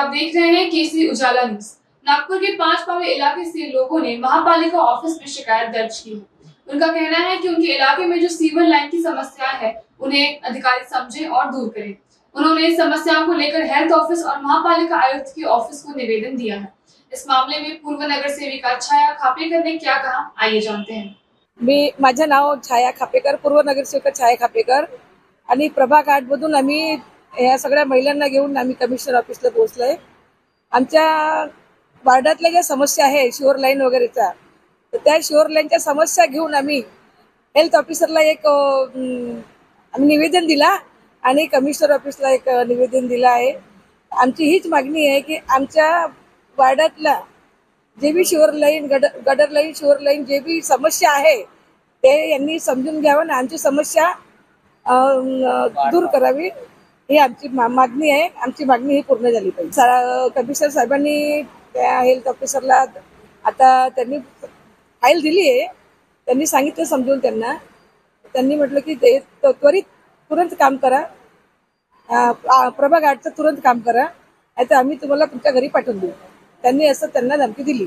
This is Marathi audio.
आप देख रहे हैं केसरी उजाला न्यूज। नागपुर के 5 पावे इलाके से लोगों ने महापालिका ऑफिस में शिकायत दर्ज की है। उनका कहना है कि उनके इलाके में जो सीवर लाइन की समस्या है उन्हें अधिकारी समझे और दूर करें। उन्होंने इस समस्याओं को लेकर हेल्थ ऑफिस और महापालिका आयुक्त के ऑफिस को निवेदन दिया है। इस मामले में पूर्व नगर सेविका छाया खापेकर ने क्या कहा, आइए जानते हैं। माझे नाव छाया खापेकर, पूर्व नगरसेविका छाया खापेकर आणि प्रभाग 8 मधून आम्ही या सगळ्या महिलांना घेऊन आम्ही कमिशनर ऑफिसला पोहोचलोय। आमच्या वार्डातल्या ज्या समस्या आहे शोर लाईन वगैरेचा, तर त्या शोर लाईनच्या समस्या घेऊन आम्ही हेल्थ ऑफिसरला एक आम्ही निवेदन दिला आणि कमिशनर ऑफिसला एक निवेदन दिला आहे। आमची हीच मागणी आहे की आमच्या वार्डातला जे भी शोर लाईन गटर लाईन शोर लाईन जे भी समस्या आहे ते यांनी समजून घ्यावं आणि आमची समस्या दूर करावी ही आमची मागणी आहे। आमची मागणी ही पूर्ण झाली पाहिजे। कमिशनर साहेबांनी त्या हेल्थ ऑफिसरला आता त्यांनी फाईल दिली आहे, त्यांनी सांगितलं समजून त्यांनी म्हटलं की ते त्वरित तुरंत काम करा, प्रभाग 8चं तुरंत काम करा, आता आम्ही तुम्हाला तुमच्या घरी पाठवून देऊ। त्यांनी असं त्यांना धमकी दिली।